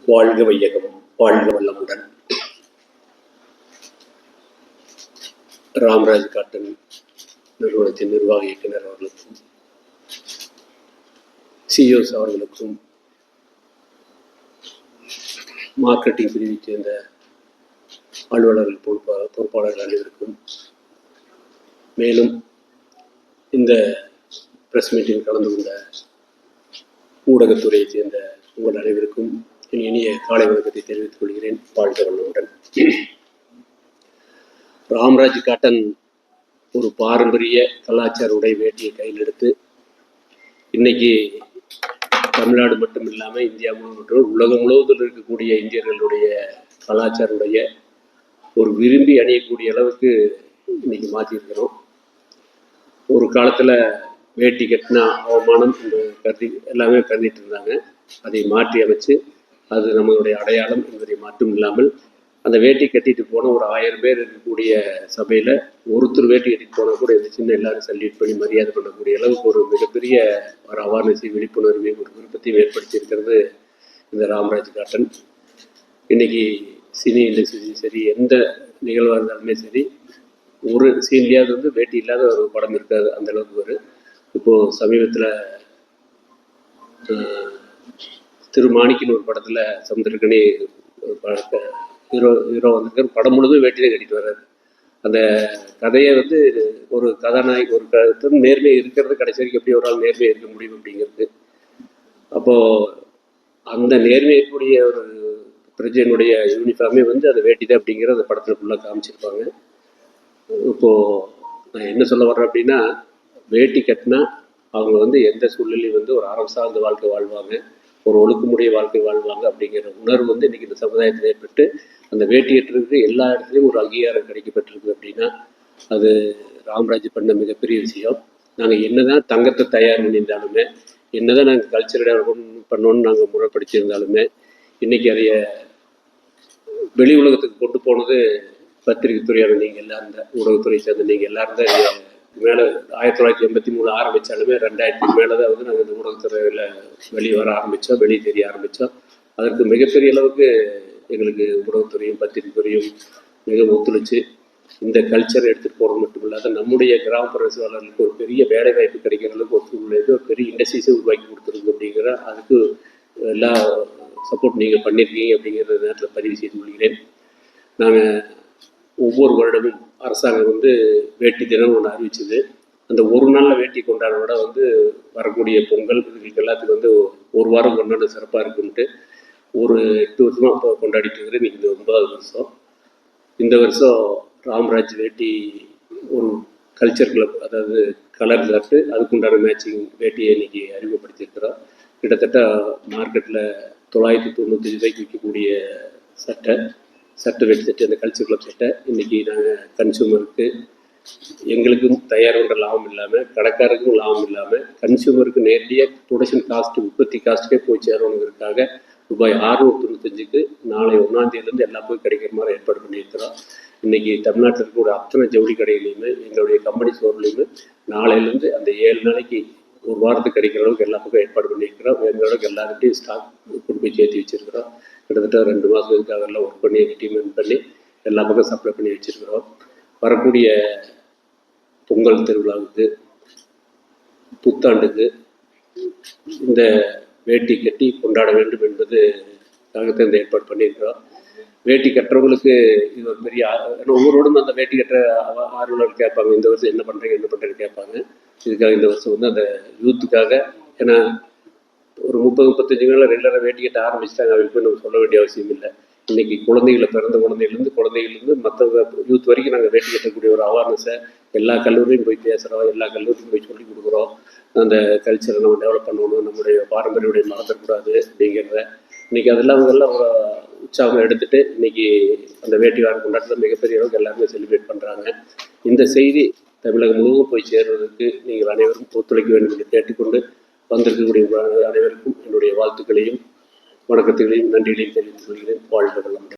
வாழ்க வையகம், வாழ்க வல்லமுடன். ராம்ராஜ் காட்டன் நிறுவனத்தின் நிர்வாக இயக்குனர் அவர்களுக்கும், சிஇஓஸ் அவர்களுக்கும், மார்க்கெட்டிங் பிரிவைச் சேர்ந்த அலுவலர்கள் பொறுப்பாளர்கள் அனைவருக்கும், மேலும் இந்த பிரஸ் மீட்டில் கலந்து கொண்ட ஊடகத்துறையைச் சேர்ந்த உங்கள் அனைவருக்கும் என் இனிய காலை வணக்கத்தை தெரிவித்துக் கொள்கிறேன். வாழ்க வல்லமுடன். ராம்ராஜ் காட்டன் ஒரு பாரம்பரிய கலாச்சார உடை வேட்டியை கையில் எடுத்து இன்னைக்கு தமிழ்நாடு மட்டும் இல்லாமல் இந்தியா முழுவதும் உலகம் முழுவதும் இருக்கக்கூடிய இந்தியர்களுடைய கலாச்சார உடைய ஒரு விரும்பி அணியக்கூடிய அளவுக்கு இன்னைக்கு மாற்றிருக்கிறோம். ஒரு காலத்தில் வேட்டி கட்டினா அவமானம் கருதி எல்லாமே கருதிட்டு இருந்தாங்க. அதை மாற்றி அமைச்சு அது நம்மளுடைய அடையாளம் என்பதை மட்டும் இல்லாமல் அந்த வேட்டி கட்டிட்டு போனால் ஒரு 1000 பேர் இருக்கக்கூடிய சபையில் ஒருத்தர் வேட்டி கட்டிட்டு போனால் கூட இந்த சின்ன எல்லாரும் சல்யூட் பண்ணி மரியாதை பண்ணக்கூடிய அளவுக்கு ஒரு மிகப்பெரிய ஒரு அவேர்னஸை, விழிப்புணர்வை, ஒரு விருப்பத்தையும் ஏற்படுத்தி இருக்கிறது இந்த ராம்ராஜ் காட்டன். இன்னைக்கு சினி இண்டஸ்ட்ரி சரி, எந்த நிகழ்வாக இருந்தாலுமே சரி, ஒரு சீன்லையாவது வேட்டி இல்லாத ஒரு படம் இருக்காது, அந்த அளவுக்கு வரும். இப்போது சமீபத்தில் திருமாணிக்கின் ஒரு படத்தில் சமுத்திரக்கனி ஹீரோ வந்திருக்காரு. படம் முழுதும் வேட்டியை கட்டிட்டு வர்றாரு. அந்த கதையை ஒரு கதாநாயகி ஒரு நேர்மையை இருக்கிறது கடைசி வரைக்கும் எப்படி ஒரு ஆள் நேர்மையாக இருக்க முடியும் அப்படிங்கிறது. அப்போது அந்த நேர்மையக்கூடிய ஒரு பிரஜையினுடைய யூனிஃபார்மே அந்த வேட்டி தான் அப்படிங்கிற அந்த படத்தில் ஃபுல்லாக காமிச்சிருப்பாங்க. இப்போது நான் என்ன சொல்ல வர்றேன் அப்படின்னா, வேட்டி கட்டினா அவங்க எந்த சூழ்நிலையும் ஒரு அறம் சார்ந்த வாழ்க்கை வாழ்வாங்க, ஒரு ஒழுக்கமுடைய வாழ்க்கை வாழ்வாங்க அப்படிங்கிற உணர்வு இன்றைக்கி இந்த சமுதாயத்தில் ஏற்பட்டு அந்த வேட்டி கட்டுறதுக்கு எல்லா இடத்துலையும் ஒரு அங்கீகாரம் கிடைக்கப்பட்டிருக்கு. அப்படின்னா அது ராம்ராஜ் பண்ண மிகப்பெரிய விஷயம். நாங்கள் என்ன தான் தங்கத்தை தயார் பண்ணியிருந்தாலுமே, என்ன தான் நாங்கள் கல்ச்சர் டெவலப்மெண்ட் பண்ணோன்னு நாங்கள் முறைப்படுத்தியிருந்தாலுமே, இன்றைக்கி அதைய வெளி உலகத்துக்கு கொண்டு போனது பத்திரிகை துறையான நீங்கள் எல்லாரும் தான், ஊடகத்துறை சேர்ந்த நீங்கள் எல்லாரும் தான். மேலே 1983 ஆரம்பித்தாலுமே 2000 மேலே தான் நாங்கள் இந்த ஊடகத்துறையில் வெளியே வர ஆரம்பித்தோம், வெளியே தெரிய ஆரம்பித்தோம். அதற்கு மிகப்பெரிய அளவுக்கு எங்களுக்கு ஊடகத்துறையும் பத்திரிகை துறையும் மிக ஒத்துழைச்சு இந்த கல்ச்சரை எடுத்துகிட்டு போகிறது மட்டும் இல்லாத நம்முடைய கிராமப்புற நெசவாளர்களுக்கு ஒரு பெரிய வேலை வாய்ப்பு கிடைக்கிற அளவுக்கு ஒரு சூழ்நிலை, ஒரு பெரிய இண்டஸ்ட்ரீஸை உருவாக்கி கொடுத்துருக்கு அப்படிங்கிற அதுக்கு எல்லா சப்போர்ட் நீங்கள் பண்ணியிருக்கீங்க அப்படிங்கிற நேரத்தில் பதிவு செய்து கொள்கிறேன். நாங்கள் ஒவ்வொரு வருடமும் அரசாங்கம் வேட்டி தினம் ஒன்று அறிவிச்சது. அந்த ஒரு நாளில் வேட்டி கொண்டாடோட வரக்கூடிய பொங்கல் இதுகளுக்கு எல்லாத்துக்கும் ஒரு வாரம் கொண்டாட சிறப்பாக இருக்குன்ட்டு ஒரு 8 வருஷமாக இப்போ கொண்டாடிட்டு இருக்கிறது. இன்றைக்கி இந்த 9வது வருஷம். இந்த வருஷம் ராம்ராஜ் வேட்டி ஒரு கல்ச்சர் கிளப், அதாவது கலர் சாப்பிட்டு அதுக்குண்டான மேட்சிங் வேட்டியை இன்றைக்கி அறிமுகப்படுத்தியிருக்கிறோம். கிட்டத்தட்ட மார்க்கெட்டில் 995 ரூபாய்க்கு விற்கக்கூடிய சட்டை வேட்டி சட்டை, அந்த கல்ச்சர் கிளப் சட்டை இன்றைக்கி நாங்கள் கன்சூமருக்கு எங்களுக்கும் தயார் பண்ணுற லாபம் இல்லாமல், கடைக்காரருக்கும் லாபம் இல்லாமல், கன்சூமருக்கு நேரடியாக ப்ரொடக்ஷன் காஸ்ட்டு, உற்பத்தி காஸ்ட்டுக்கே போய் சேரணுங்கிறதுக்காக ரூபாய் 695க்கு நாளை 1ஆம் தேதியிலேருந்து எல்லாம் போய் கிடைக்கிற மாதிரி ஏற்பாடு பண்ணியிருக்கிறோம். இன்றைக்கி தமிழ்நாட்டில் இருக்கக்கூடிய அத்தனை ஜவுளி கடைகளையுமே எங்களுடைய கம்பெனி ஸ்டோர்லேயுமே நாளையிலேருந்து அந்த 7 நாளைக்கு ஒரு வாரத்துக்கு கிடைக்கிற அளவுக்கு எல்லா பக்கம் ஏற்பாடு பண்ணியிருக்கிறோம். எங்களோட எல்லாருக்கிட்டையும் ஸ்டாக் கொண்டு போய் சேர்த்து வச்சுருக்கிறோம். கிட்டத்தட்ட 2 மாதத்துக்காக எல்லாம் ஒர்க் பண்ணி டீம் பண்ணி எல்லா பக்கம் சப்ளை பண்ணி வச்சுருக்கிறோம். வரக்கூடிய பொங்கல் திருவிழாவுக்கு, புத்தாண்டுக்கு இந்த வேட்டி கட்டி கொண்டாட வேண்டும் என்பது நாங்கள் இந்த ஏற்பாடு பண்ணியிருக்கிறோம். வேட்டி கட்டுறவங்களுக்கு இது ஒரு பெரிய, ஒவ்வொருவரும் அந்த வேட்டி கட்டுற ஆர்வலர்கள் கேட்பாங்க, இந்த வருஷம் என்ன பண்ணுறீங்கன்னு கேட்பாங்க. இதுக்காக இந்த வருஷம் அந்த யூத்துக்காக, ஏன்னா ஒரு 30-35 மேலே ரெகுலராக வேட்டி கட்ட ஆரம்பிச்சிட்டாங்க. அவங்களுக்கு நம்ம சொல்ல வேண்டிய அவசியம் இல்லை. இன்றைக்கி பிறந்த குழந்தைகள்லேருந்து மற்ற யூத் வரைக்கும் நாங்கள் வேட்டி கட்டக்கூடிய ஒரு அவேர்னஸை எல்லா கல்லூரியும் போய் பேசுகிறோம், எல்லா கல்லூரியும் போய் சொல்லிக் கொடுக்குறோம். அந்த கல்ச்சரை நம்ம டெவலப் பண்ணணும், நம்முடைய பாரம்பரிய மறந்துடக்கூடாது அப்படிங்கிறத இன்றைக்கி அதெல்லாம் ஒரு உற்சாகம் எடுத்துகிட்டு இன்றைக்கி அந்த வேட்டி வாரம் கொண்டாட்டத்தில் மிகப்பெரிய அளவுக்கு எல்லாருமே செலிப்ரேட் பண்ணுறாங்க. இந்த செய்தி தமிழகம் முழுவதும் போய் சேர்வதற்கு நீங்கள் அனைவரும் ஒத்துழைக்க வேண்டும் என்று கேட்டுக்கொண்டு வந்திருக்கக்கூடிய அனைவருக்கும் என்னுடைய வாழ்த்துக்களையும் வணக்கத்தையும் நன்றிகளையும் தெரிவித்துக் கொள்கிறேன். வாழ்க வளமுடன்.